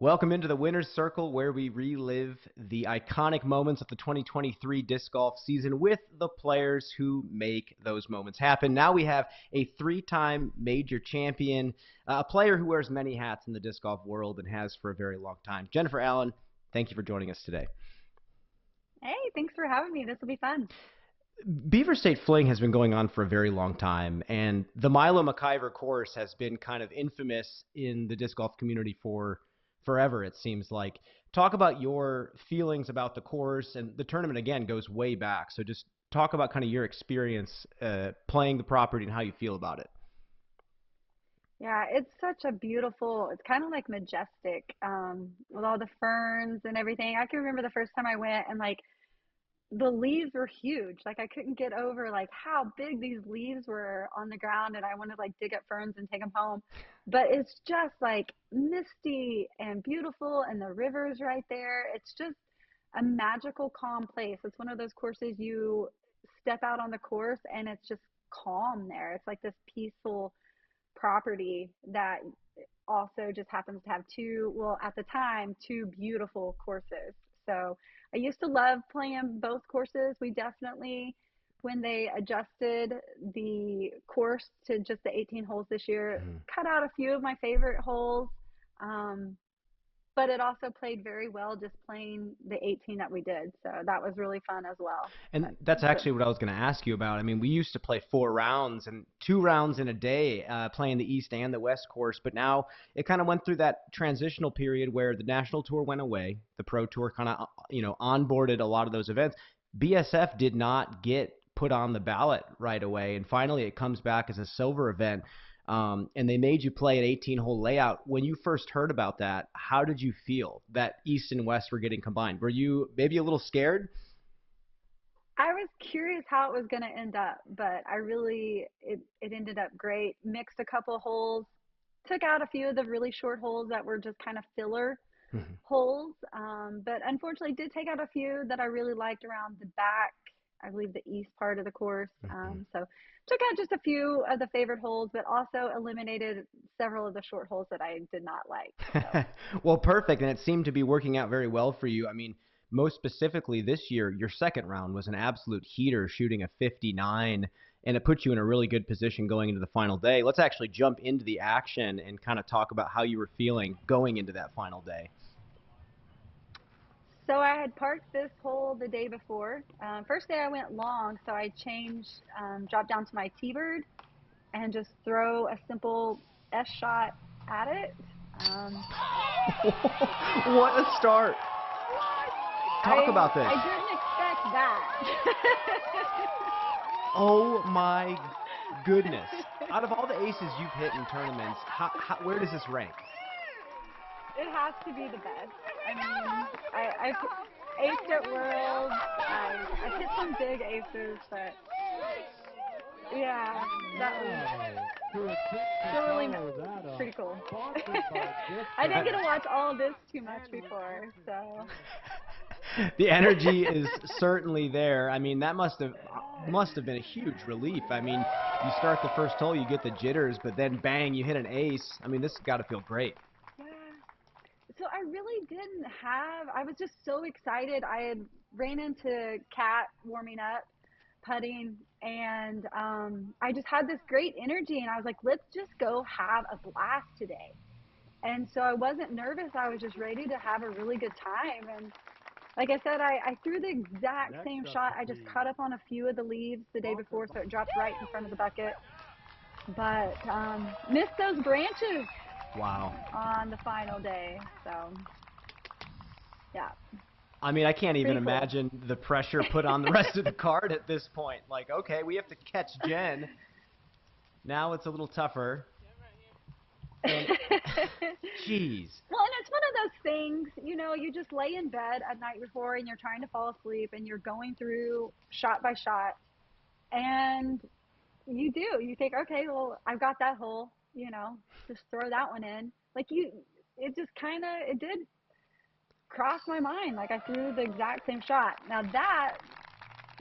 Welcome into the Winner's Circle, where we relive the iconic moments of the 2023 disc golf season with the players who make those moments happen. Now we have a three-time major champion, a player who wears many hats in the disc golf world and has for a very long time. Jennifer Allen, thank you for joining us today. Hey, thanks for having me. This will be fun. Beaver State Fling has been going on for a very long time, and the Milo McIver course has been kind of infamous in the disc golf community for forever, it seems like. Talk about your feelings about the course, and the tournament, again, goes way back. So just talk about kind of your experience playing the property and how you feel about it. Yeah, it's such a beautiful, it's kind of like majestic, with all the ferns and everything. I can remember the first time I went and like the leaves were huge. Like I couldn't get over like how big these leaves were on the ground, and I wanted to like dig up ferns and take them home. But it's just like misty and beautiful, and the river's right there. It's just a magical, calm place. It's one of those courses you step out on the course and it's just calm there. It's like this peaceful property that also just happens to have two, well, at the time, two beautiful courses. So I used to love playing both courses. We definitely, when they adjusted the course to just the 18 holes this year, cut out a few of my favorite holes. Um, but it also played very well just playing the 18 that we did. So that was really fun as well. And that's actually what I was going to ask you about. I mean, we used to play 4 rounds and 2 rounds in a day, playing the East and the West course. But now it kind of went through that transitional period where the national tour went away. The pro tour kind of, onboarded a lot of those events. BSF did not get put on the ballot right away. And finally, it comes back as a silver event. And they made you play an 18-hole layout. When you first heard about that, how did you feel that East and West were getting combined? Were you maybe a little scared? I was curious how it was going to end up, but it ended up great. Mixed a couple of holes, took out a few of the really short holes that were just kind of filler holes. But unfortunately did take out a few that I really liked around the back, I believe the east part of the course. So took out just a few of the favorite holes, but also eliminated several of the short holes that I did not like. So. Well, perfect. And it seemed to be working out very well for you. I mean, most specifically this year, your second round was an absolute heater, shooting a 59, and it put you in a really good position going into the final day. Let's actually jump into the action and kind of talk about how you were feeling going into that final day. So I had parked this hole the day before. First day I went long, so I changed, dropped down to my T-bird and just throw a simple S shot at it. What a start. Talk about this. I didn't expect that. Oh my goodness. Out of all the aces you've hit in tournaments, where does this rank? It has to be the best. I mean, I've aced at Worlds. I've hit some big aces, but yeah, that was really pretty cool. I didn't get to watch all of this too much before, so. The energy is certainly there. I mean, that must have been a huge relief. I mean, you start the first hole, you get the jitters, but then bang, you hit an ace. I mean, this has got to feel great. Yeah. So I really didn't have, I was just so excited. I had ran into Kat warming up, putting, and I just had this great energy, and I was like, let's just go have a blast today. And so I wasn't nervous. I was just ready to have a really good time. And like I said, I threw the exact same shot. I just cut up on a few of the leaves the day before, so it dropped right in front of the bucket. But missed those branches. Wow. On the final day. So, yeah. I mean, I can't even Pretty cool. imagine the pressure put on the rest of the card at this point. Like, okay, we have to catch Jen. Now it's a little tougher. And, jeez. Well, and it's one of those things, you just lay in bed at night before and you're trying to fall asleep and you're going through shot by shot. And you think, okay, well, I've got that hole, just throw that one in. Like it just kind of, it did cross my mind. Like I threw the exact same shot. Now that,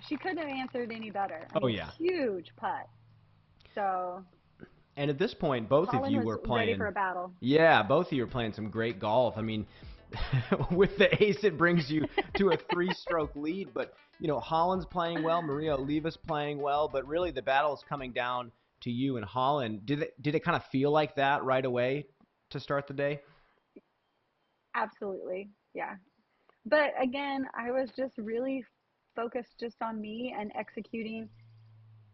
she couldn't have answered any better. Oh, yeah. Huge putt. So And at this point, both of Holland you was were ready for playing, a battle. yeah, both of you were playing some great golf. I mean, with the ace, it brings you to a three-stroke lead. But, Holland's playing well, Maria Oliva's playing well, but really the battle is coming down to you and Holland. Did it kind of feel like that right away to start the day? Absolutely. Yeah. But again, I was just really focused just on me and executing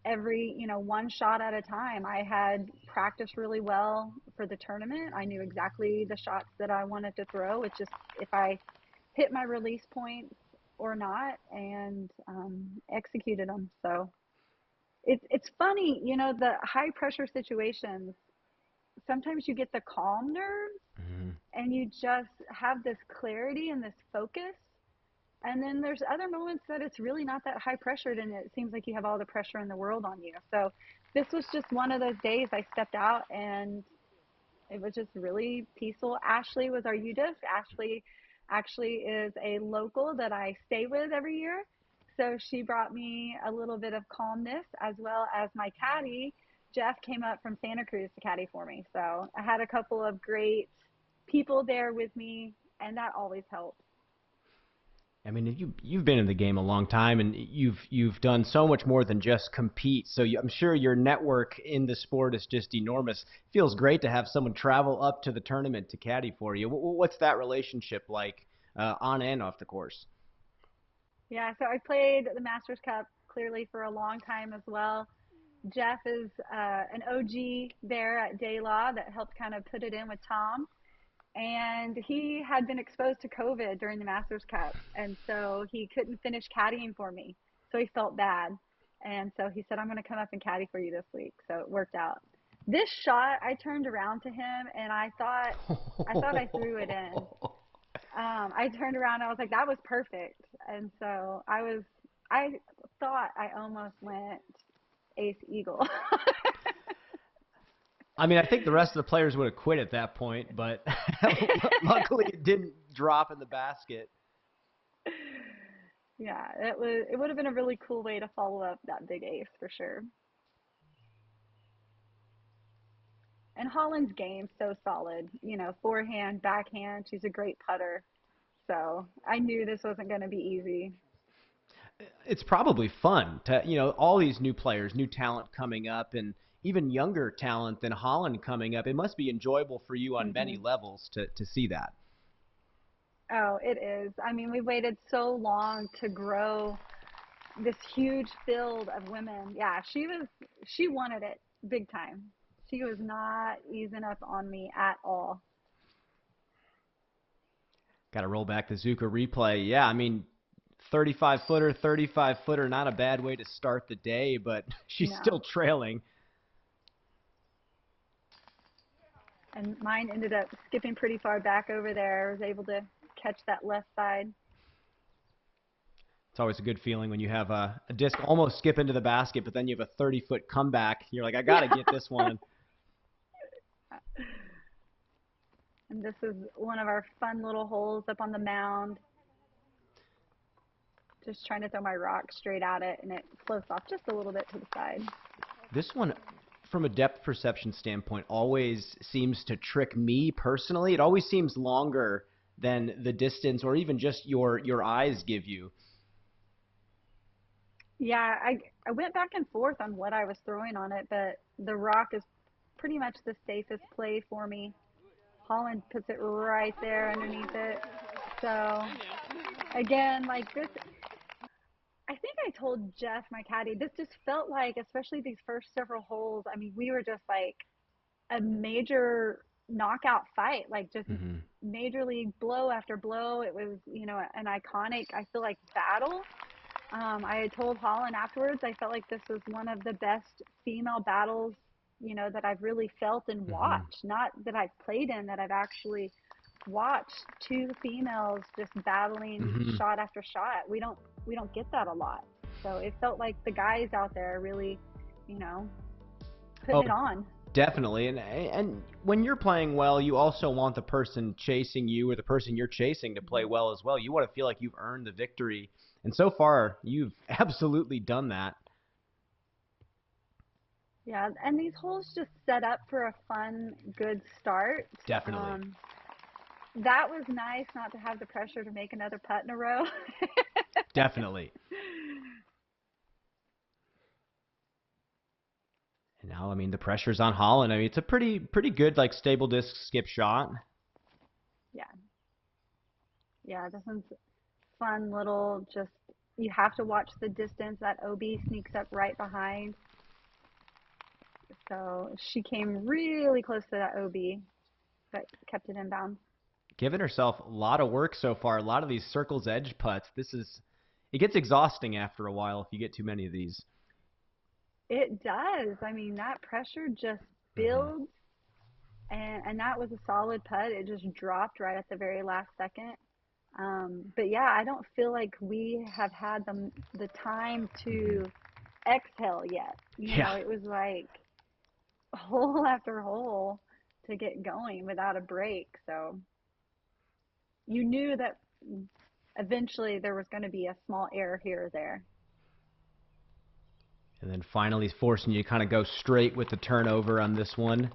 every, one shot at a time. I had practiced really well for the tournament. I knew exactly the shots that I wanted to throw. It's just if I hit my release points or not, and executed them. So it's funny, the high pressure situations. Sometimes you get the calm nerves, Mhm. and you just have this clarity and this focus. And then there's other moments that it's really not that high pressured and it seems like you have all the pressure in the world on you. So this was just one of those days I stepped out and it was just really peaceful. Ashley was our UDIS. Ashley actually is a local that I stay with every year. So she brought me a little bit of calmness, as well as my caddy. Jeff came up from Santa Cruz to caddy for me. So I had a couple of great people there with me, and that always helps. I mean, you've been in the game a long time, and you've done so much more than just compete. So I'm sure your network in the sport is just enormous. Feels great to have someone travel up to the tournament to caddy for you. What's that relationship like, on and off the course? Yeah, so I played the Masters Cup clearly for a long time as well. Jeff is an OG there at Day Law that helped kind of put it in with Tom. And he had been exposed to COVID during the Masters Cup. And so he couldn't finish caddying for me. So he felt bad. And so he said, I'm going to come up and caddy for you this week. So it worked out. This shot, I turned around to him and I thought I threw it in. I turned around and I was like, that was perfect. And so I thought I almost went ace eagle. I mean, I think the rest of the players would have quit at that point, but luckily it didn't drop in the basket. Yeah, it would have been a really cool way to follow up that big ace for sure. And Holland's game so solid, forehand, backhand. She's a great putter. So I knew this wasn't going to be easy. It's probably fun to, all these new players, new talent coming up, and even younger talent than Holland coming up. It must be enjoyable for you on many Hmm. levels to see that. Oh, it is. I mean, we waited so long to grow this huge field of women. Yeah, she wanted it big time. She was not easing up on me at all. Got to roll back the Zuka replay. Yeah, I mean, 35 footer, not a bad way to start the day, but she's still No. trailing. And mine ended up skipping pretty far back over there. I was able to catch that left side. It's always a good feeling when you have a disc almost skip into the basket, but then you have a 30-foot comeback. You're like, I got to Yeah. get this one. And this is one of our fun little holes up on the mound. Just trying to throw my rock straight at it, and it floats off just a little bit to the side. This one, from a depth perception standpoint, always seems to trick me personally. It always seems longer than the distance or even just your eyes give you. Yeah, I went back and forth on what I was throwing on it, but the rock is pretty much the safest play for me. Holland puts it right there underneath it. So again, like this, I think I told Jeff, my caddy, this just felt like, especially these first several holes. I mean, we were just like a major knockout fight, like just Hmm. major league blow after blow. It was, an iconic, I feel like, battle. I had told Holland afterwards, I felt like this was one of the best female battles, that I've really felt and Hmm. watched. Not that I've played in, that I've actually watched two females just battling Hmm. shot after shot. We don't get that a lot. So it felt like the guys out there really, you know, putting Oh, it on. definitely. And when you're playing well, you also want the person chasing you or the person you're chasing to play Mhm. well as well. You want to feel like you've earned the victory. And so far, you've absolutely done that. Yeah, and these holes just set up for a fun, good start. Definitely. Um, that was nice not to have the pressure to make another putt in a row. Definitely. And now, I mean, the pressure's on Holland. I mean, it's a pretty good, like, stable disc skip shot. Yeah, yeah, this one's fun little just you have to watch the distance. That OB sneaks up right behind. So she came really close to that OB, but kept it in bounds. Giving herself a lot of work so far. A lot of these circles edge putts. It gets exhausting after a while if you get too many of these. It does. I mean, that pressure just Hmm. builds, and that was a solid putt. It just dropped right at the very last second. But yeah, I don't feel like we have had the time Hmm. to exhale yet. You Yeah. know, it was like hole after hole to get going without a break. So you knew that eventually there was going to be a small error here or there. And then finally forcing you to kind of go straight with the turnover on this one.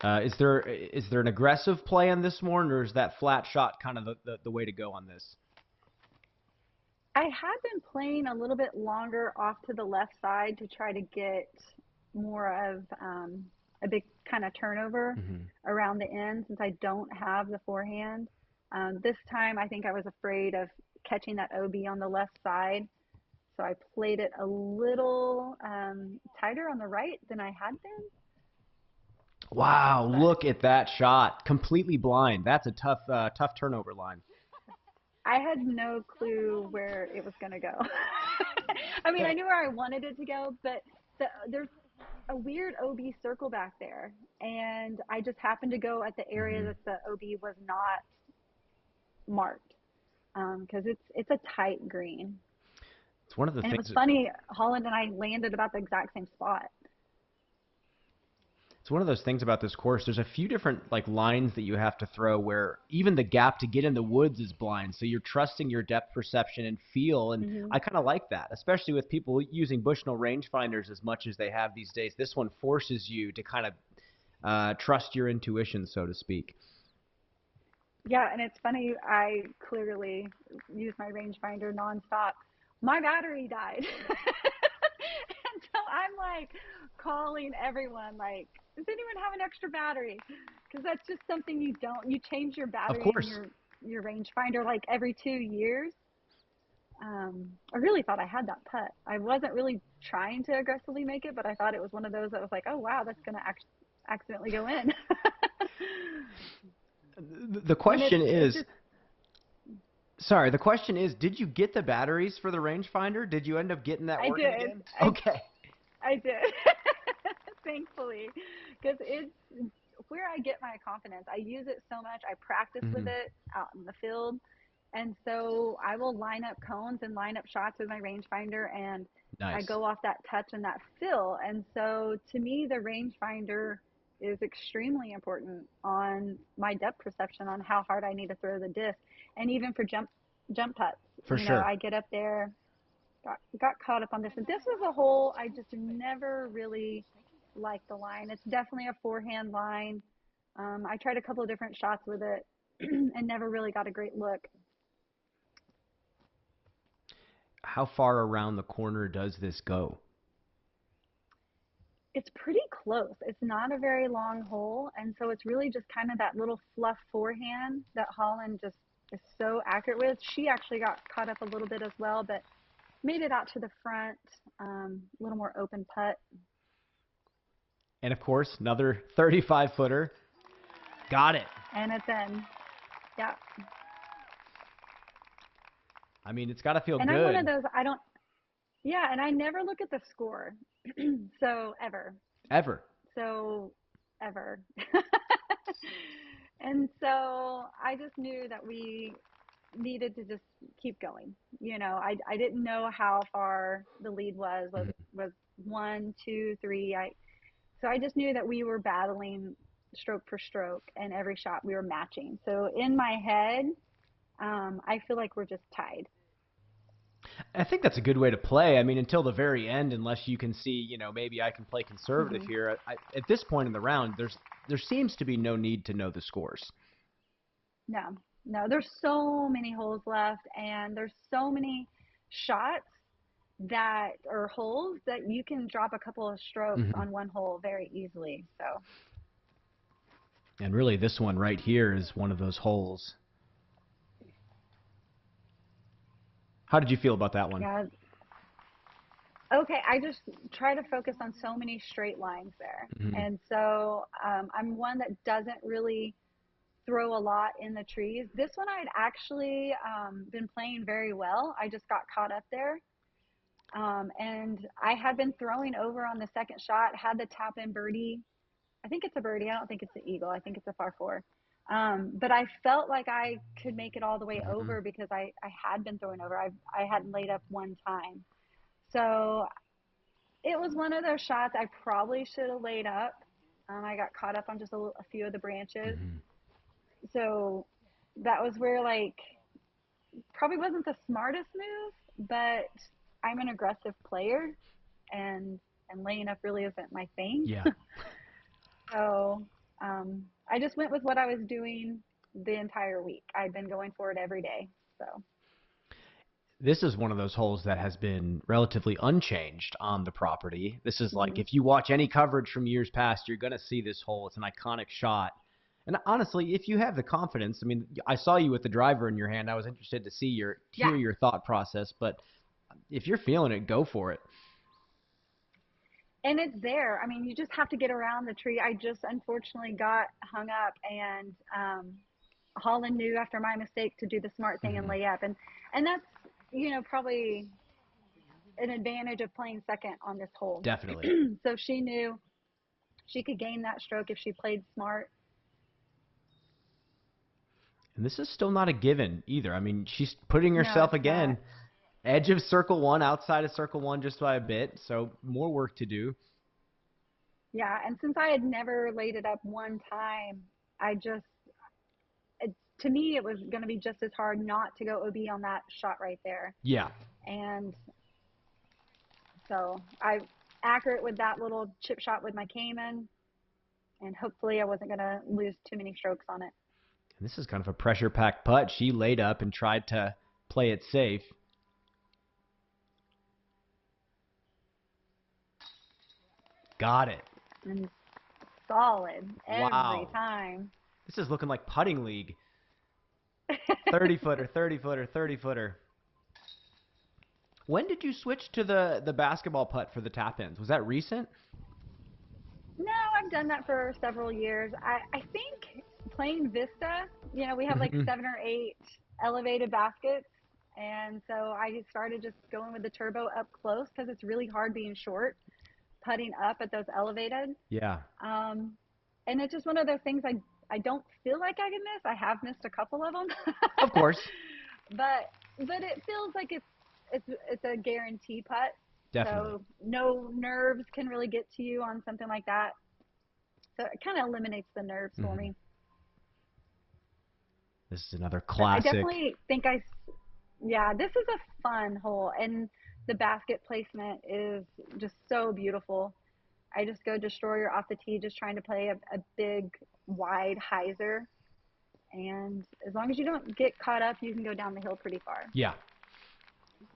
Is there an aggressive play on this one, or is that flat shot kind of the way to go on this? I had been playing a little bit longer off to the left side to try to get more of a big kind of turnover Hmm. around the end since I don't have the forehand. This time, I think I was afraid of catching that OB on the left side, so I played it a little tighter on the right than I had been. Wow, But look at that shot. Completely blind. That's a tough turnover line. I had no clue where it was going to go. I mean, I knew where I wanted it to go, but there's a weird OB circle back there, and I just happened to go at the area Hmm. that the OB was not marked because it's a tight green. It's one of the And it was things. funny, Holland and I landed about the exact same spot. It's one of those things about this course. There's a few different like lines that you have to throw where even the gap to get in the woods is blind. So you're trusting your depth perception and feel, and Hmm. I kind of like that, especially with people using Bushnell rangefinders as much as they have these days. This one forces you to kind of trust your intuition, so to speak. Yeah, and it's funny, I clearly use my rangefinder nonstop. My battery died. And so I'm like calling everyone, like, does anyone have an extra battery? Because that's just something you change your Of battery in course. your rangefinder like every 2 years. I really thought I had that putt. I wasn't really trying to aggressively make it, but I thought it was one of those that was like, oh wow, that's gonna accidentally go in. The And question it's is, just sorry, the question is, did you get the batteries for the rangefinder? Did you end up getting that I working did. again? I Okay. I did. Thankfully, because it's where I get my confidence. I use it so much. I practice with Hmm. it out in the field. And so I will line up cones and line up shots with my rangefinder, and I Nice. go off that touch and that feel. And so to me, the rangefinder is extremely important on my depth perception on how hard I need to throw the disc. And even for jump putts, For sure. I get up there, got caught up on this. And this was a hole I just never really liked the line. It's definitely a forehand line. I tried a couple of different shots with it and never really got a great look. How far around the corner does this go? It's pretty close. It's not a very long hole, and so it's really just kind of that little fluff forehand that Holland just is so accurate with. She actually got caught up a little bit as well, but made it out to the front. A little more open putt, And of course, another 35 footer. Got it. and it's in. Yeah, I mean, it's got to feel and I'm one of good. those. I don't. Yeah, and I never look at the score, so ever. Ever. So ever. And so I just knew that we needed to just keep going. I didn't know how far the lead was. Was Mhm. was one, two, three. I just knew that we were battling stroke for stroke, and every shot we were matching. So in my head, I feel like we're just tied. I think that's a good way to play. I mean, until the very end, unless you can see, maybe I can play conservative Hmm. here. At this point in the round, there seems to be no need to know the scores. No, no, there's so many holes left, and there's so many shots that or holes that you can drop a couple of strokes Hmm. on one hole very easily. So, And really, this one right here is one of those holes. How did you feel about that one? yeah. Okay, I just try to focus on so many straight lines there. Hmm. And so I'm one that doesn't really throw a lot in the trees. This one I'd actually been playing very well. I just got caught up there. And I had been throwing over on the second shot, had the tap in birdie. I think it's a birdie. I don't think it's an eagle. I think it's a par four. But I felt like I could make it all the way Hmm. over because I had been throwing over. I hadn't laid up one time. So it was one of those shots I probably should have laid up. I got caught up on just a few of the branches. Hmm. So that was where, like, probably wasn't the smartest move, but I'm an aggressive player, and laying up really isn't my thing. Yeah. So I just went with what I was doing the entire week. I'd been going for it every day. So This is one of those holes that has been relatively unchanged on the property. This is like, mhm. if you watch any coverage from years past, you're going to see this hole. It's an iconic shot. And honestly, if you have the confidence, I mean, I saw you with the driver in your hand. I was interested to Yeah, hear your thought process, but if you're feeling it, go for it. and it's there. I mean, you just have to get around the tree. I just unfortunately got hung up, and Holland knew after my mistake to do the smart thing and Hmm. lay up, and that's probably an advantage of playing second on this hole. Definitely. So she knew she could gain that stroke if she played smart. And this is still not a given either. I mean, she's putting No, herself it's not. again edge of circle one, outside of circle one just by a bit. So more work to do. Yeah, and since I had never laid it up one time, I just to me it was going to be just as hard not to go OB on that shot right there. Yeah. And so I accurate with that little chip shot with my Cayman, and hopefully I wasn't going to lose too many strokes on it. And this is kind of a pressure packed putt. She laid up and tried to play it safe. Got it. And solid every Wow. time. This is looking like putting league. 30 footer, 30 footer, 30 footer. When did you switch to the basketball putt for the tap ins? Was that recent? No, I've done that for several years. I think playing Vista, we have like Hmm. 7 or 8 elevated baskets. And so I started just going with the turbo up close because it's really hard being short, putting up at those elevated. Yeah, Um, and it's just one of those things I don't feel like I can miss. I have missed a couple of them, of course. but it feels like it's a guarantee putt. Definitely. So no nerves can really get to you on something like that. So it kind of eliminates the nerves for Hmm. me. This is another But I classic. definitely think yeah, this is a fun hole, and the basket placement is just so beautiful. I just go destroyer off the tee, just trying to play a big, wide hyzer. And as long as you don't get caught up, you can go down the hill pretty far. Yeah.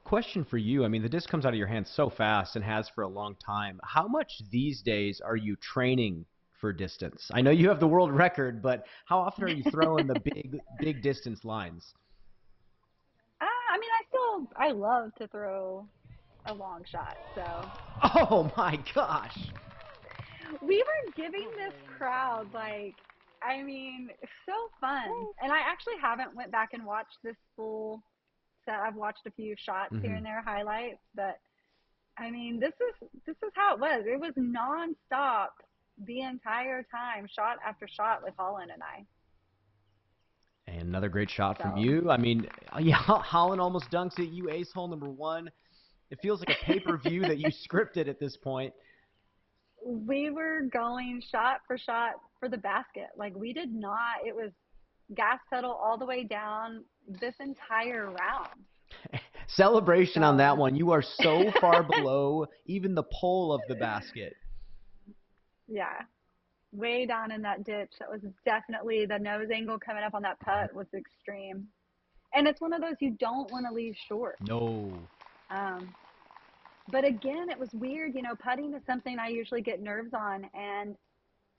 Question for you. I mean, the disc comes out of your hand so fast and has for a long time. How much these days are you training for distance? I know you have the world record, but how often are you throwing the big distance lines? I mean, I love to throw a long shot. So Oh my gosh. we were giving this crowd I mean, so fun. And I actually haven't went back and watched this full set. I've watched a few shots here Hmm. and there, highlights, but I mean, this is how it was. It was nonstop the entire time, shot after shot with Holland and I. And another great shot from So you. I mean, yeah, Holland almost dunks it. You ace hole number one. It feels like a pay-per-view that you scripted at this point. we were going shot for shot for the basket. Like we did not. It was gas pedal all the way down this entire round. Celebration on So that one. You are so far below even the pole of the basket. yeah, way down in that ditch. That was definitely the nose angle coming up on that putt was extreme. And it's one of those you don't want to leave short. No. Um, but again, it was weird. You know, putting is something I usually get nerves on, and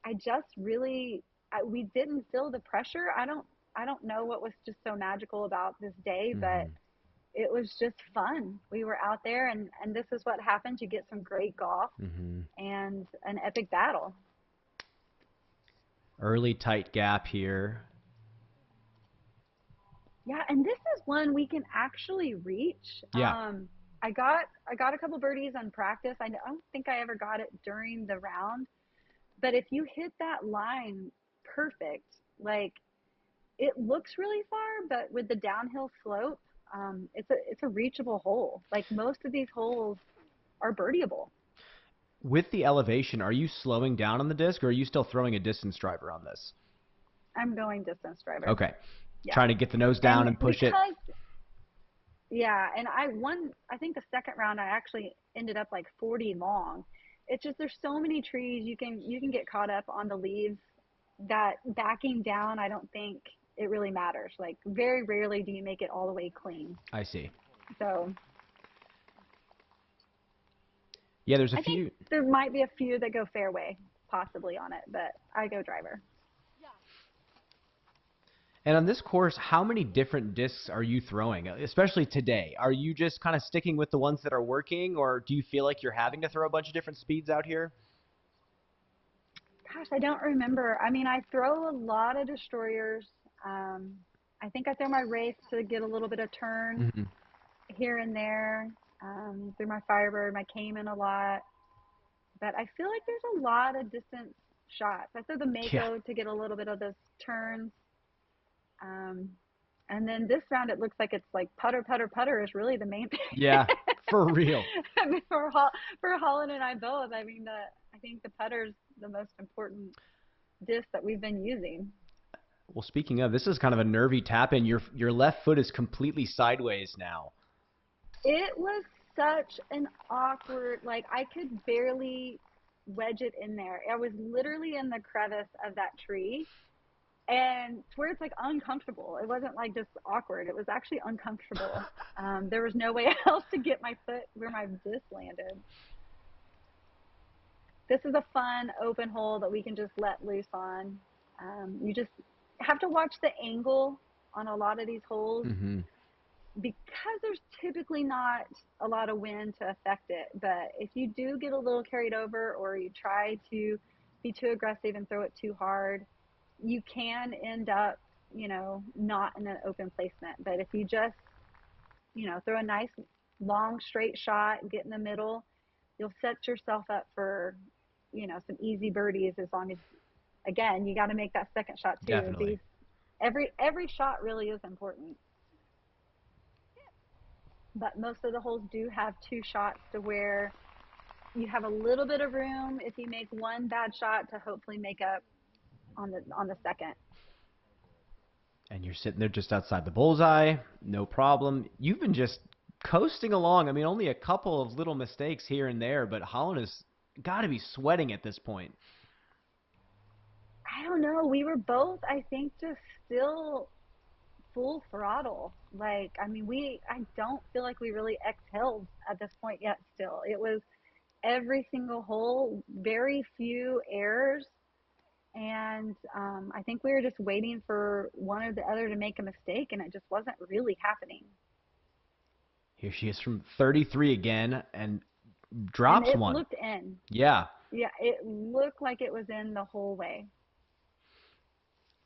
I just really we didn't feel the pressure. I don't know what was just so magical about this day, but Hmm. it was just fun. We were out there, and this is what happens. You get some great golf Hmm. and an epic battle. Early tight gap here. Yeah, and this is one we can actually reach. Yeah. I got a couple birdies on practice. Don't think I ever got it during the round, but if you hit that line perfect, like it looks really far, but with the downhill slope, it's a reachable hole. Like most of these holes are birdieable. With the elevation, are you slowing down on the disc or are you still throwing a distance driver on this? I'm going distance driver. Okay. Yeah, Trying to get the nose down and and push it. because yeah, and I won. I think the second round I actually ended up like 40 long. It's just there's so many trees you can get caught up on the leaves that backing down. I don't think it really matters. Like very rarely do you make it all the way clean. I see. So Yeah, there's a I think few. there might be a few that go fairway possibly on it, but I go driver. And on this course, how many different discs are you throwing, especially today? Are you just kind of sticking with the ones that are working, or do you feel like you're having to throw a bunch of different speeds out here? Gosh, I don't remember. I mean, I throw a lot of destroyers. Um, I think I throw my race to get a little bit of turn Hmm. here and there. Through my Firebird, my Cayman a lot. But I feel like there's a lot of distance shots. I throw the Yeah. Mako to get a little bit of those turns. Um, and then this round, it looks like it's like putter, putter, putter is really the main thing. Yeah, for real. I mean, for Holland and I both, I mean, I think the putter's the most important disc that we've been using. Well, speaking of, this is kind of a nervy tap in. Your left foot is completely sideways now. It was such an awkward, like I could barely wedge it in there. I was literally in the crevice of that tree and to where it's like uncomfortable. It wasn't like just awkward. It was actually uncomfortable. There was no way else to get my foot where my disc landed. This is a fun open hole that we can just let loose on. You just have to watch the angle on a lot of these holes Hmm. because there's typically not a lot of wind to affect it. But if you do get a little carried over or you try to be too aggressive and throw it too hard, you can end up, you know, not in an open placement. But if you just, you know, throw a nice long straight shot, get in the middle, you'll set yourself up for, you know, some easy birdies as long as again, you got to make that second shot too. Definitely. Every shot really is important. But most of the holes do have two shots to where you have a little bit of room if you make one bad shot to hopefully make up on the second. And you're sitting there just outside the bullseye, no problem. You've been just coasting along. I mean, only a couple of little mistakes here and there, but Holland has got to be sweating at this point. I don't know. We were both, I think, just still full throttle. Like, I mean, I don't feel like we really exhaled at this point yet still. It was every single hole, very few errors. And I think we were just waiting for one or the other to make a mistake, and it just wasn't really happening. Here she is from 33 again and And drops it one. looked in. Yeah. Yeah, it looked like it was in the whole way.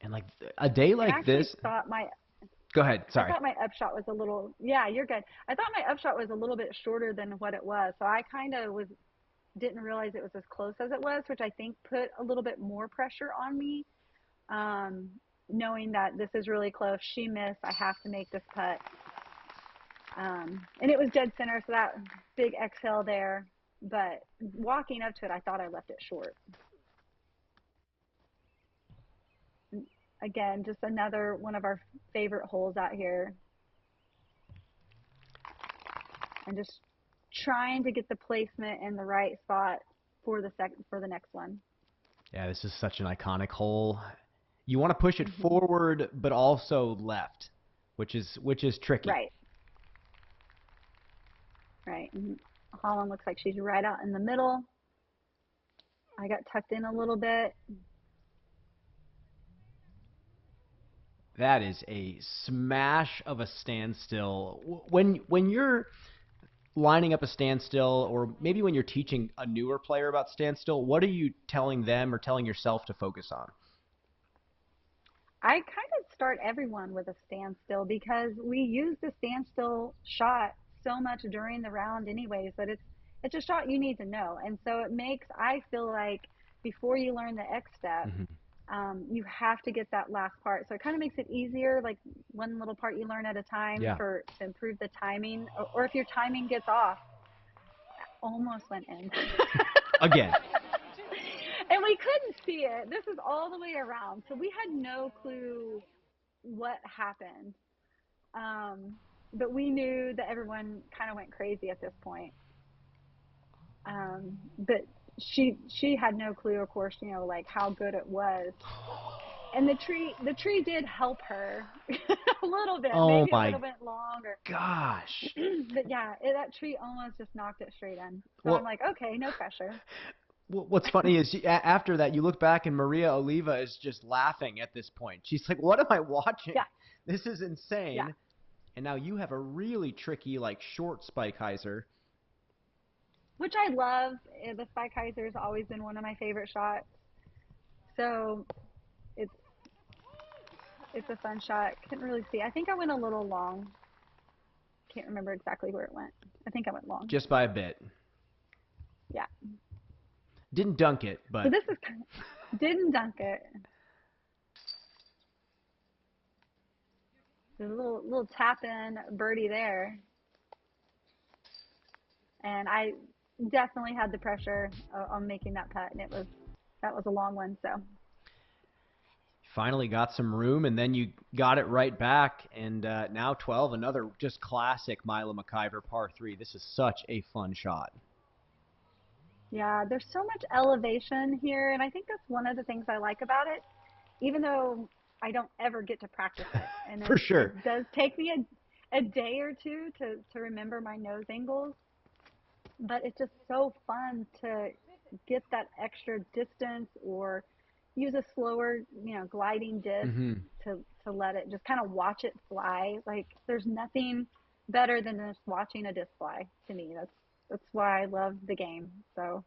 And like a day And like actually this, thought my go ahead. I Sorry. thought my upshot was a little, yeah, you're good. I thought my upshot was a little bit shorter than what it was. So I kind of didn't realize it was as close as it was, which I think put a little bit more pressure on me. Um, Knowing that this is really close, she missed, I have to make this putt. And it was dead center, so that big exhale there. But walking up to it, I thought I left it short. Again, just another one of our favorite holes out here. and just trying to get the placement in the right spot for the next one. Yeah, this is such an iconic hole. You want to push it Hmm. forward, but also left, which is tricky. Right, right. And Holland looks like she's right out in the middle. I got tucked in a little bit. That is a smash of a standstill. When you're lining up a standstill, or maybe when you're teaching a newer player about standstill, what are you telling them or telling yourself to focus on? I kind of start everyone with a standstill because we use the standstill shot so much during the round anyways that it's a shot you need to know. And so it makes, I feel like, before you learn the X step, Hmm. you have to get that last part. So it kind of makes it easier, like one little part you learn at a time Yeah. for to improve the timing. Or if your timing gets off, almost went in. Again. And we couldn't see it. This is all the way around. So we had no clue what happened. Um, but we knew that everyone kind of went crazy at this point. But she had no clue, of course, like how good it was. And the tree did help her a little bit. Oh Maybe it would my have went longer. gosh. But yeah, that tree almost just knocked it straight in. So I'm Well, like, okay, no pressure. what's funny is after that, you look back and Maria Oliva is just laughing at this point. She's like, "What am I watching? Yeah, This is yeah. insane." And now you have a really tricky, like, short spike hyzer. Which I love. The Spike Heiser has always been one of my favorite shots. So it's it's a fun shot. Couldn't really see. I think I went a little long. Can't remember exactly where it went. I think I went long. Just by a bit. Yeah. Didn't dunk it, So but this is kind of, didn't dunk it. There's a little tap in birdie there, and I definitely had the pressure on making that putt, and that was a long one. So finally got some room, and then you got it right back. And now 12, another just classic Mila McIver par 3. This is such a fun shot. yeah, there's so much elevation here, and I think that's one of the things I like about it. Even though I don't ever get to practice it, and For sure. it does take me a day or two to remember my nose angles, but it's just so fun to get that extra distance or use a slower, gliding disc Hmm. to let it just kind of watch it fly. Like there's nothing better than just watching a disc fly to me. That's why I love the game. So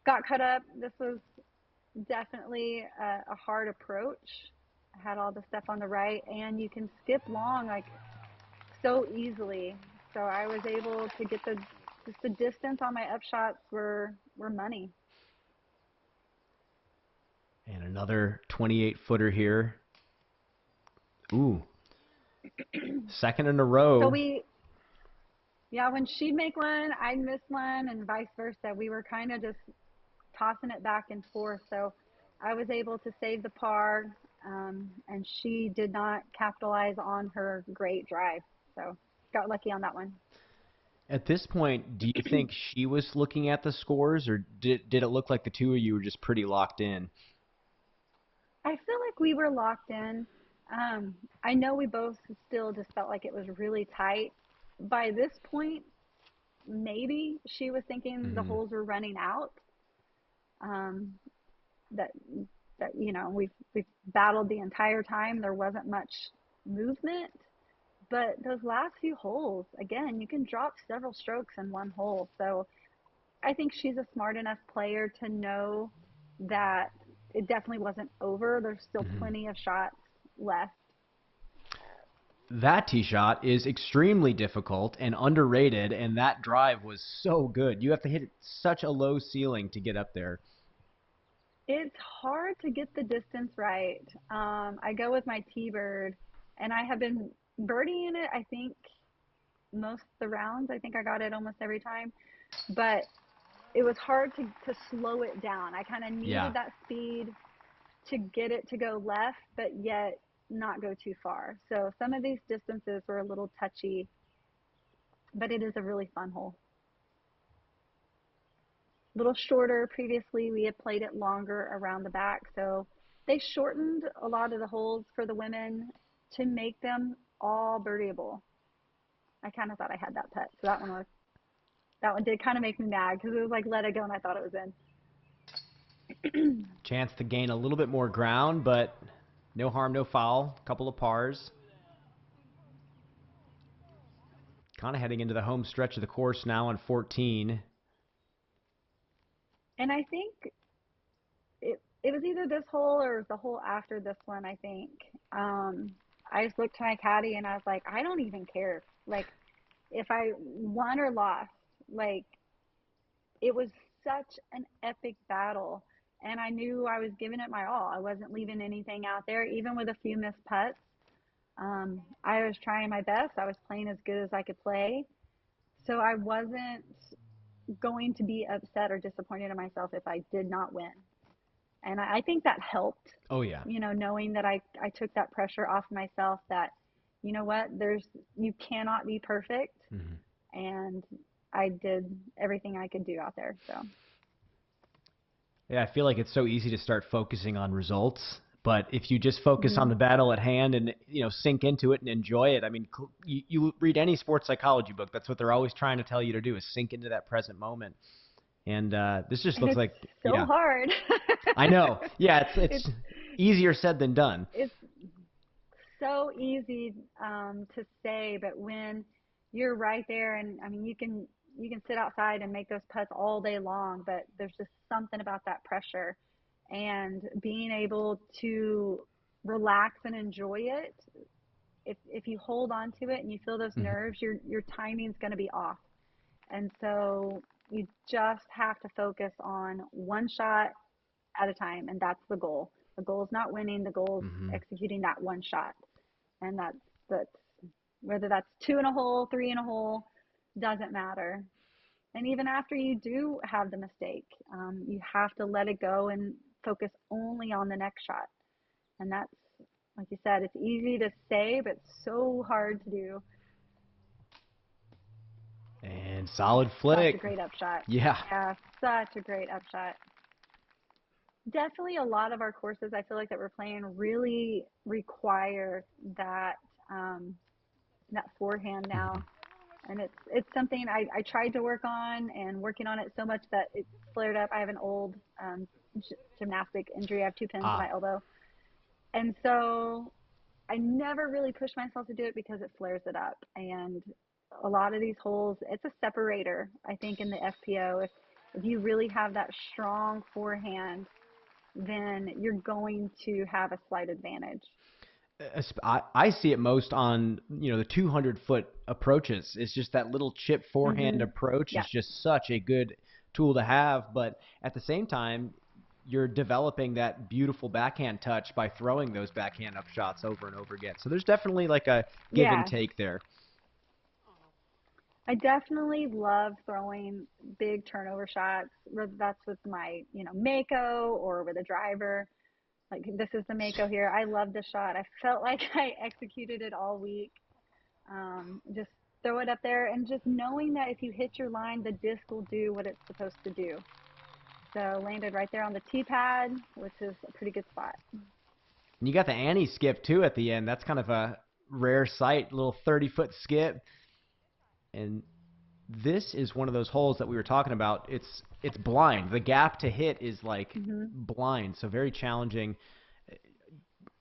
got cut up. This was definitely a hard approach. I had all the stuff on the right, and you can skip long like so easily. So I was able to get the distance on my upshots were money. And another 28 footer here. Ooh, second in a So row. yeah, when she'd make one, I'd miss one, and vice versa. We were kind of just tossing it back and forth. So I was able to save the par, and she did not capitalize on her great drive. So got lucky on that one. At this point, do you think she was looking at the scores, or did it look like the two of you were just pretty locked in? I feel like we were locked in. I know we both still just felt like it was really tight. By this point, maybe she was thinking the Hmm. holes were running out. Um, that that we've battled the entire time. There wasn't much movement, but those last few holes, again, you can drop several strokes in one hole. So I think she's a smart enough player to know that it definitely wasn't over. There's still Hmm. plenty of shots left. That tee shot is extremely difficult and underrated, and that drive was so good. You have to hit such a low ceiling to get up there. It's hard to get the distance right. I go with my T-bird, and I have been birdieing it, I think, most of the rounds. I think I got it almost every time. But it was hard to slow it down. I kind of Yeah. needed that speed to get it to go left, but yet not go too far. So some of these distances were a little touchy. but it is a really fun hole. A little shorter. Previously, we had played it longer around the back, so they shortened a lot of the holes for the women to make them all birdieable. I kind of thought I had that putt, so that one did kind of make me mad because it was like let it go, and I thought it was in. Chance to gain a little bit more ground, but no harm, no foul. Couple of pars. Kind of heading into the home stretch of the course now on 14. And I think it was either this hole or the hole after this one, I think. I just looked to my caddy and I was like, I don't even care. Like, if I won or lost, like, it was such an epic battle. And I knew I was giving it my all. I wasn't leaving anything out there, even with a few missed putts. I was trying my best. I was playing as good as I could play. So I wasn't going to be upset or disappointed in myself if I did not win. And I think that helped, Oh, yeah. knowing that I took that pressure off myself that, you know what, you cannot be perfect. And I did everything I could do out there. So, Yeah, I feel like it's so easy to start focusing on results. But if you just focus on mhm. the battle at hand and, sink into it and enjoy it, I mean, you read any sports psychology book, that's what they're always trying to tell you to do is sink into that present moment. And this just And looks it's like, so yeah, hard. I know. Yeah, it's it's easier said than done. it's so easy to say, but when you're right there, and I mean, you can sit outside and make those putts all day long, but there's just something about that pressure and being able to relax and enjoy it. If you hold on to it and you feel those nerves, your timing's going to be off. And so you just have to focus on one shot at a time, and that's the goal. The goal is not winning, the goal is executing that one shot. And that's whether that's two in a hole, three in a hole, doesn't matter. And even after you do have the mistake, you have to let it go and focus only on the next shot. And that's, like you said, it's easy to say, but so hard to do. And solid Such a flick. great upshot. Yeah. Yeah, such a great upshot. Definitely a lot of our courses I feel like that we're playing really require that that forehand now. And it's something I tried to work on and working on it so much that it flared up. I have an old gymnastic injury. I have two pins in Ah, my elbow. And so I never really pushed myself to do it because it flares it up. And a lot of these holes, it's a separator, I think, in the FPO. If you really have that strong forehand, then you're going to have a slight advantage. I see it most on the 200-foot approaches. It's just that little chip forehand Mhm. approach is Yeah. just such a good tool to have. But at the same time, you're developing that beautiful backhand touch by throwing those backhand up shots over and over again. So there's definitely like a give and Yeah. take there. I definitely love throwing big turnover shots, whether that's with my, Mako or with a driver. Like this is the Mako here. I love the shot. I felt like I executed it all week. Just throw it up there and just knowing that if you hit your line, the disc will do what it's supposed to do. So landed right there on the tee pad, which is a pretty good spot. And you got the Annie skip too at the end. That's kind of a rare sight, little 30-foot skip. And this is one of those holes that we were talking about. It's blind. The gap to hit is like Hmm. blind, so very challenging.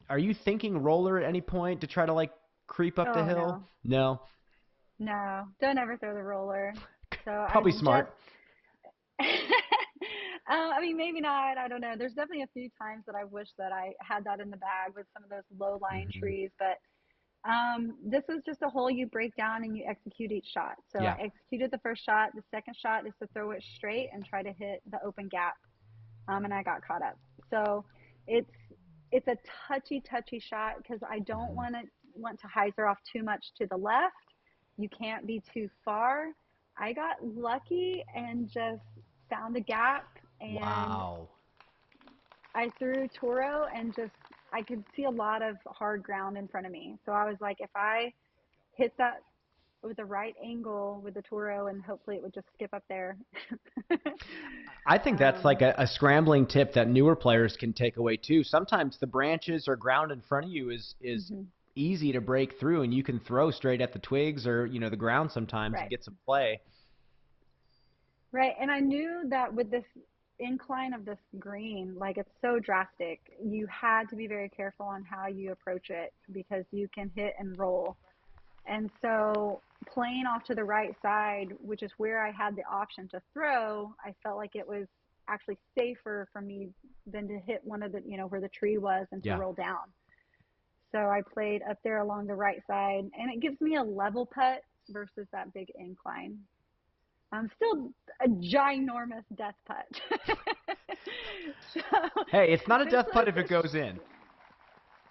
Are you thinking roller at any point to try to like creep up the Oh hill? no, No. no, don't ever throw the roller. So I Probably just smart. I mean, maybe not. I don't know. There's definitely a few times that I wish that I had that in the bag with some of those low-lying Hmm. trees, but this is just a hole you break down and you execute each shot. So I Yeah. executed the first shot. The second shot is to throw it straight and try to hit the open gap, and I got caught up. So it's it's a touchy shot because I don't want to hyzer off too much to the left. You can't be too far. I got lucky and just found a gap and Wow. I threw Toro and just I could see a lot of hard ground in front of me. So I was like, if I hit that with the right angle with the Toro, and hopefully it would just skip up there. I think that's like um, a scrambling tip that newer players can take away too. Sometimes the branches or ground in front of you is mhm, easy to break through, and you can throw straight at the twigs or the ground sometimes and right. get some play. Right. And I knew that with this incline of this green, like it's so drastic, you had to be very careful on how you approach it because you can hit and roll. And so playing off to the right side, which is where I had the option to throw, I felt like it was actually safer for me than to hit one of the, where the tree was and to Yeah. roll down. So I played up there along the right side, and it gives me a level putt versus that big incline. I'm still a ginormous death putt. So Hey, it's not a this death putt was if it goes in.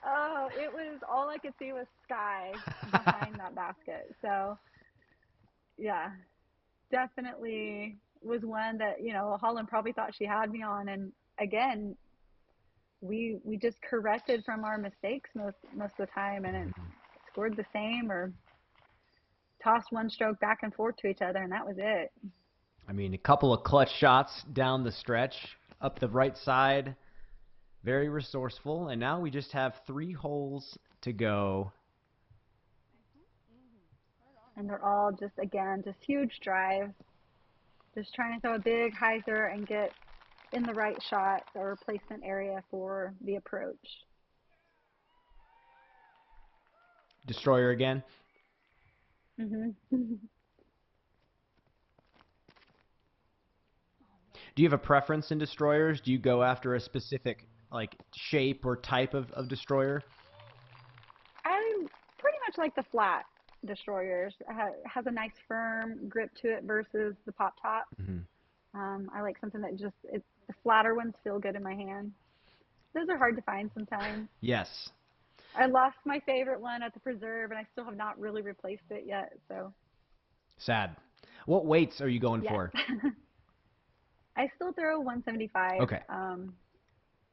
oh, it was all I could see was sky behind that basket. So yeah, definitely was one that, Holland probably thought she had me on. And again, we just corrected from our mistakes most of the time, and it scored the same or tossed one stroke back and forth to each other, and that was it. I mean, a couple of clutch shots down the stretch, up the right side, very resourceful. And now we just have 3 holes to go. And they're all just, again, just huge drives, just trying to throw a big hyzer and get in the right shot or placement area for the approach. Destroyer again. Hmm. Do you have a preference in destroyers? Do you go after a specific like shape or type of destroyer? I pretty much like the flat destroyers. It has a nice firm grip to it versus the pop top. Hmm. I like something that the flatter ones feel good in my hand. Those are hard to find sometimes. Yes. I lost my favorite one at the preserve, and I still have not really replaced it yet. So Sad. What weights are you going yes, for? I still throw 175. Okay.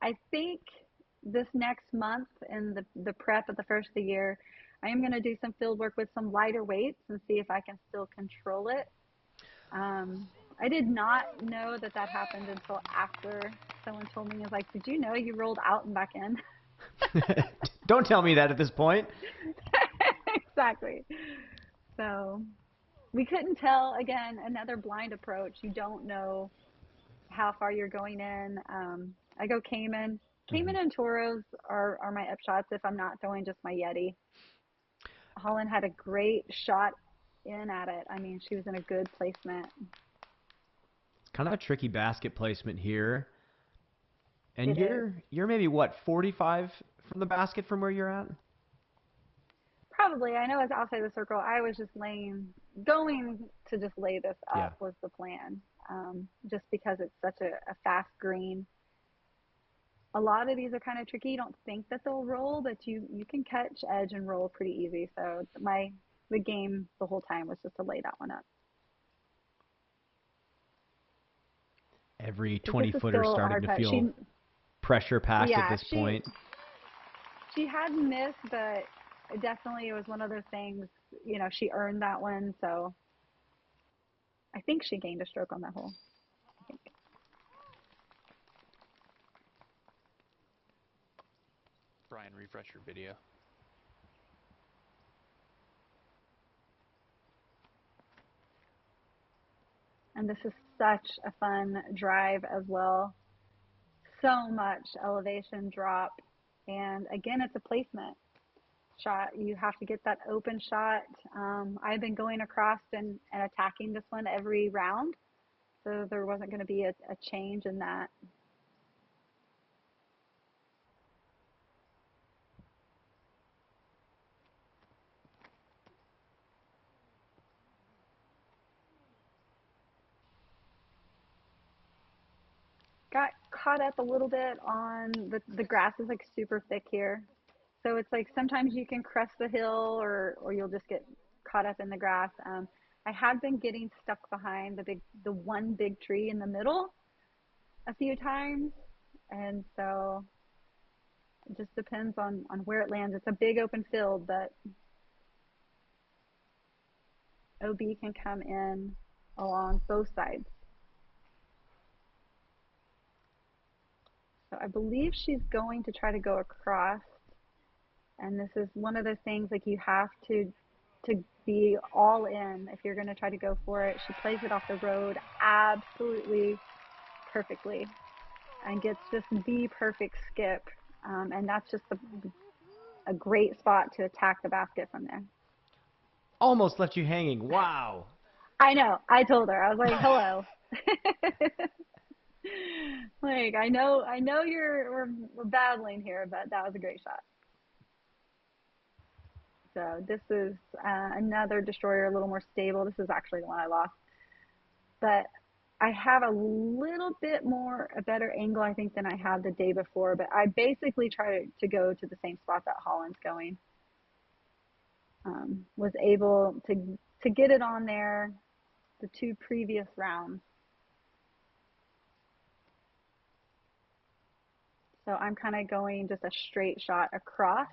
I think this next month in the prep at the first of the year, I am going to do some field work with some lighter weights and see if I can still control it. I did not know that that happened until after someone told me, I was like, did you know you rolled out and back in? Don't tell me that at this point. Exactly. So we couldn't tell. Again, another blind approach. You don't know how far you're going in. I go Cayman. Hmm. Cayman and Toros are my upshots if I'm not throwing just my Yeti. Holland had a great shot in at it. I mean, she was in a good placement. Kind of a tricky basket placement here. And It is. you're maybe what, 45 from the basket from where you're at? Probably. I know it's outside the circle. I was just going to just lay this Yeah. up was the plan. Just because it's such a fast green. A lot of these are kind of tricky. You don't think that they'll roll, but you can catch edge and roll pretty easy. So the game the whole time was just to lay that one up. Every But this 20 is footer still a starting hard to putt. feel pressure packed at Yeah, this point. she had missed, but definitely it was one of those things. She earned that one, so I think she gained a stroke on that hole. I think. Brian, refresh your video. And this is such a fun drive as well. So much elevation drop, and again, it's a placement shot. You have to get that open shot. I've been going across and attacking this one every round, so there wasn't going to be a change in that. Got caught up a little bit on the grass is like super thick here. So it's like sometimes you can crest the hill or you'll just get caught up in the grass. I have been getting stuck behind the one big tree in the middle a few times. And so it just depends on where it lands. It's a big open field, but OB can come in along both sides. So I believe she's going to try to go across. And this is one of those things, like, you have to be all in if you're going to try to go for it. She plays it off the road absolutely perfectly and gets just the perfect skip. And that's just a great spot to attack the basket from there. Almost left you hanging. Wow. I know. I told her. I was like, hello. Like, I know we're battling here, but that was a great shot. So this is another destroyer, a little more stable. This is actually the one I lost. But I have a little bit more, a better angle, I think, than I had the day before. But I basically try to go to the same spot that Holland's going. Was able to get it on there the 2 previous rounds. So I'm kind of going just a straight shot across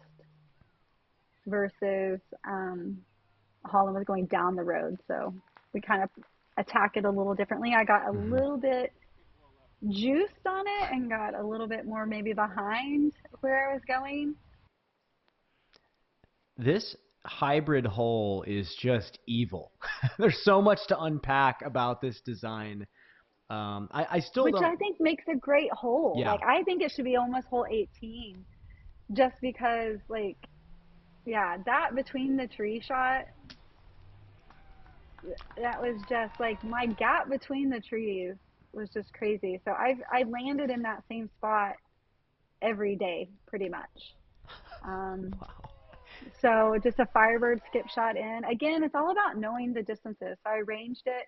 versus Holland was going down the road. So we kind of attack it a little differently. I got a little bit juiced on it and got a little bit more maybe behind where I was going. This hybrid hole is just evil. There's so much to unpack about this design. I still Which don't. I think makes a great hole. Yeah. Like, I think it should be almost hole 18, just because, like, yeah, that between the tree shot, that was just like, my gap between the trees was just crazy. So I landed in that same spot every day, pretty much. Wow. So just a Firebird skip shot in. Again, it's all about knowing the distances. So I ranged it.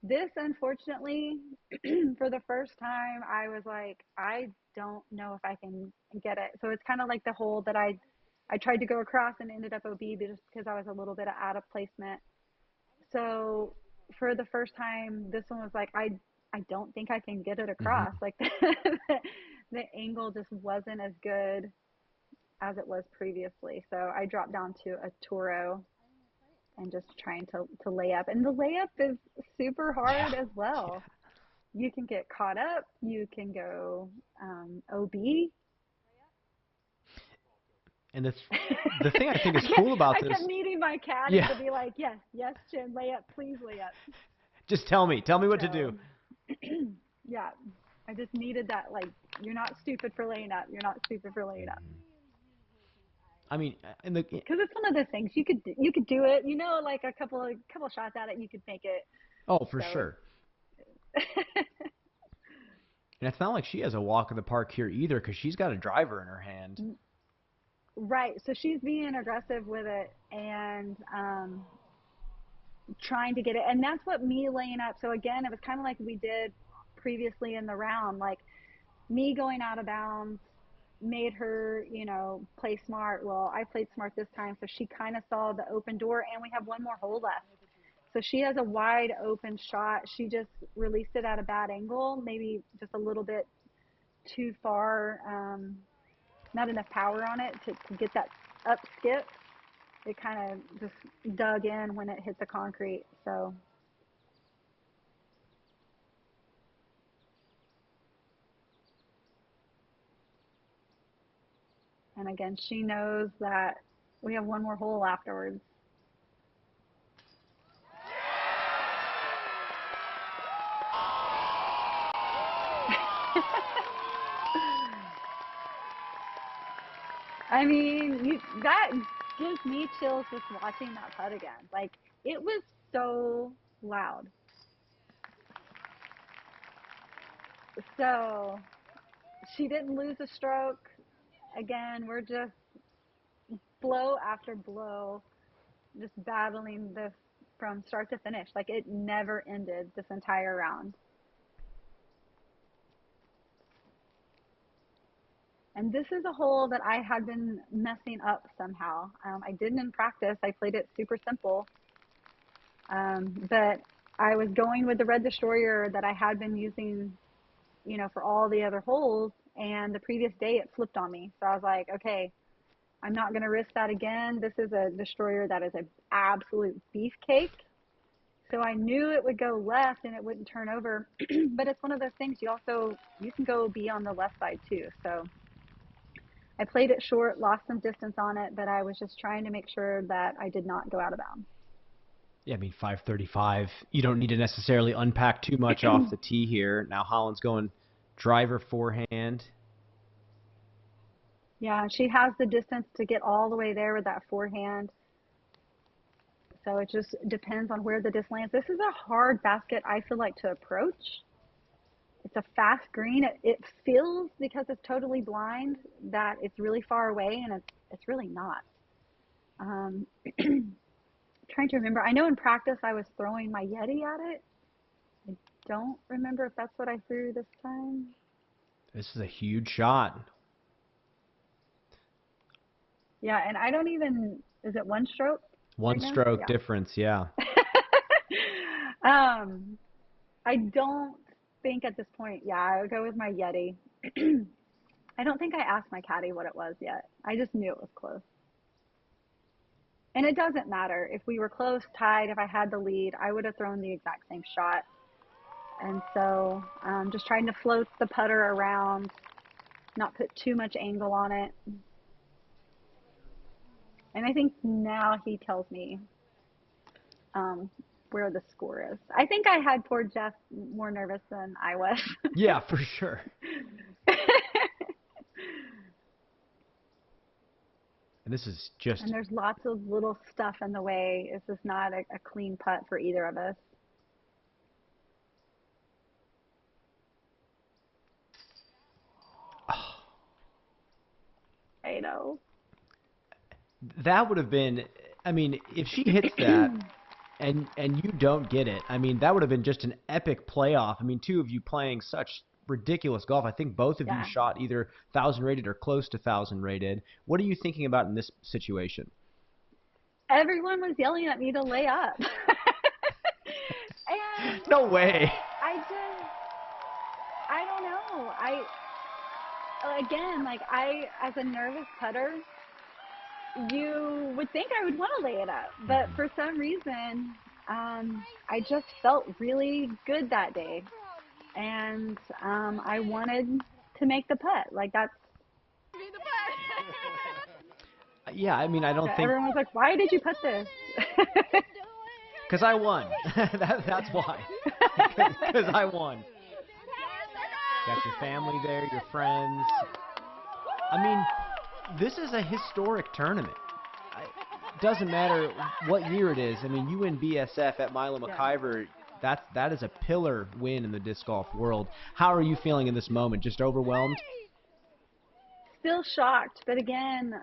This, unfortunately, for the first time, I was like, I don't know if I can get it. So it's kind of like the hole that I tried to go across and ended up OB just because I was a little bit out of placement. So for the first time, this one was like, I don't think I can get it across. Like, the angle just wasn't as good as it was previously. So I dropped down to a Toro and just trying to lay up. And the layup is super hard as well. You can get caught up. You can go OB. And the thing I think is cool about this. I kept needing my caddy to be like, yes, Jen, lay up, please lay up. Just tell me what to do. Yeah, I just needed that, like, you're not stupid for laying up. You're not stupid for laying up. I mean, because it's one of those things you could do it. You know, like a couple shots at it, you could make it. Oh, for sure. And it's not like she has a walk in the park here either, because she's got a driver in her hand. Right. So she's being aggressive with it and trying to get it. And that's what me laying up. So again, it was kind of like we did previously in the round, like me going out of bounds made her, play smart. Well, I played smart this time. So she kind of saw the open door and we have one more hole left. So she has a wide open shot. She just released it at a bad angle, maybe just a little bit too far, not enough power on it to get that up skip. It kind of just dug in when it hit the concrete. So and again, she knows that we have one more hole afterwards. I mean, that gives me chills just watching that putt again. Like, it was so loud. So she didn't lose a stroke. Again, we're just blow after blow, just battling this from start to finish. Like, it never ended this entire round. And this is a hole that I had been messing up somehow. I didn't in practice. I played it super simple. But I was going with the red destroyer that I had been using, for all the other holes. And the previous day it flipped on me. So I was like, okay, I'm not going to risk that again. This is a destroyer that is an absolute beefcake. So I knew it would go left and it wouldn't turn over. But it's one of those things you can go be on the left side too. So I played it short, lost some distance on it, but I was just trying to make sure that I did not go out of bounds. Yeah, I mean, 535. You don't need to necessarily unpack too much off the tee here. Now Holland's going driver forehand. Yeah, she has the distance to get all the way there with that forehand. So it just depends on where the disc lands. This is a hard basket, I feel like, to approach. It's a fast green. It feels, because it's totally blind, that it's really far away, and it's really not. Trying to remember. I know in practice I was throwing my Yeti at it. I don't remember if that's what I threw this time. This is a huge shot. Yeah, and I don't even, is it one stroke? One right now? stroke Yeah. difference, yeah. I don't think at this point, yeah, I would go with my Yeti. I don't think I asked my caddy what it was yet. I just knew it was close. And it doesn't matter. If we were close, tied, if I had the lead, I would have thrown the exact same shot. And so just trying to float the putter around, not put too much angle on it. And I think now he tells me where the score is. I think I had poor Jeff more nervous than I was. Yeah, for sure. And this is just... And there's lots of little stuff in the way. This is not a clean putt for either of us. I know. That would have been... I mean, if she hits that and you don't get it, I mean, that would have been just an epic playoff. I mean, two of you playing such ridiculous golf. I think both of you shot either 1,000 rated or close to 1,000 rated. What are you thinking about in this situation? Everyone was yelling at me to lay up. And no way. I don't know. Again, like as a nervous putter, you would think I would want to lay it up. But for some reason, I just felt really good that day. And I wanted to make the putt. Like that's... Yeah, I mean, I don't think... Everyone was like, why did you putt this? Because I won. That's why. Because I won. Got your family there, your friends. I mean, this is a historic tournament. It doesn't matter what year it is. I mean, you win BSF at Milo McIver. That is a pillar win in the disc golf world. How are you feeling in this moment? Just overwhelmed? Still shocked, but again,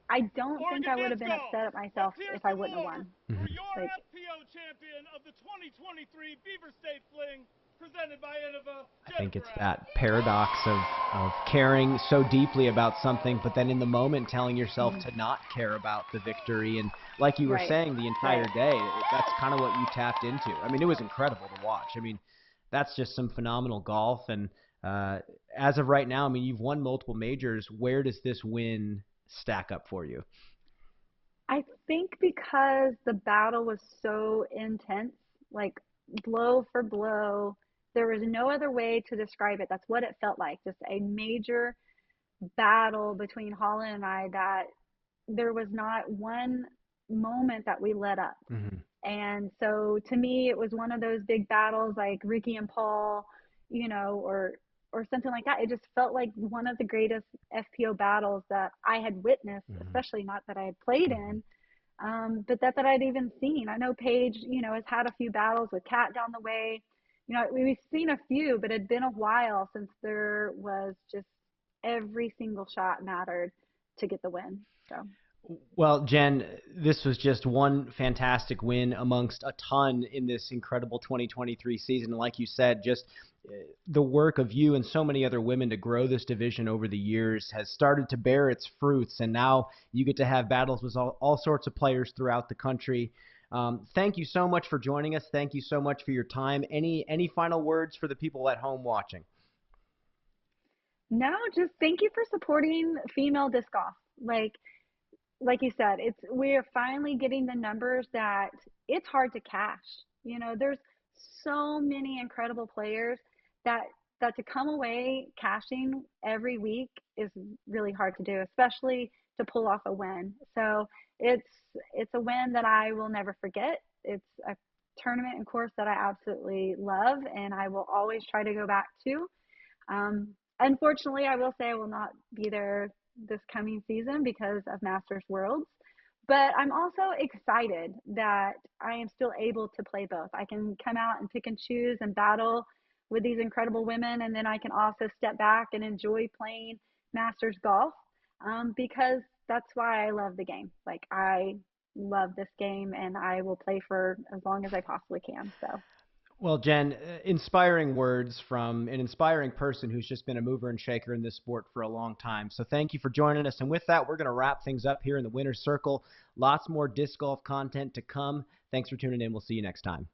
I don't think I would have been upset at myself if I wouldn't have won. For your FPO champion of the 2023 Beaver State Fling Presented by Innova. I think it's that paradox of caring so deeply about something, but then in the moment telling yourself to not care about the victory. And like you were saying the entire day, that's kind of what you tapped into. I mean, it was incredible to watch. I mean, that's just some phenomenal golf. And as of right now, I mean, you've won multiple majors. Where does this win stack up for you? I think because the battle was so intense, like blow for blow, there was no other way to describe it. That's what it felt like, just a major battle between Holland and I, that there was not one moment that we let up. And so to me, it was one of those big battles like Ricky and Paul, you know, or something like that. It just felt like one of the greatest FPO battles that I had witnessed, especially not that I had played in, but that I'd even seen. I know Paige, you know, has had a few battles with Kat down the way. You know, we've seen a few, but it'd been a while since there was just every single shot mattered to get the win. So. Well, Jen, this was just one fantastic win amongst a ton in this incredible 2023 season. And like you said, just the work of you and so many other women to grow this division over the years has started to bear its fruits. And now you get to have battles with all sorts of players throughout the country. Thank you so much for joining us. Thank you so much for your time. Any final words for the people at home watching? No, just thank you for supporting female disc golf. Like you said, we're finally getting the numbers that it's hard to cash. You know, there's so many incredible players that to come away cashing every week is really hard to do, especially to pull off a win. So it's it's a win that I will never forget. It's a tournament and course that I absolutely love, and I will always try to go back to. Unfortunately, I will say I will not be there this coming season because of Masters Worlds. But I'm also excited that I am still able to play both. I can come out and pick and choose and battle with these incredible women, and then I can also step back and enjoy playing Masters golf because that's why I love the game. Like, I love this game, and I will play for as long as I possibly can. So. Well, Jen, inspiring words from an inspiring person who's just been a mover and shaker in this sport for a long time. So thank you for joining us. And with that, we're going to wrap things up here in the winner's circle. Lots more disc golf content to come. Thanks for tuning in. We'll see you next time.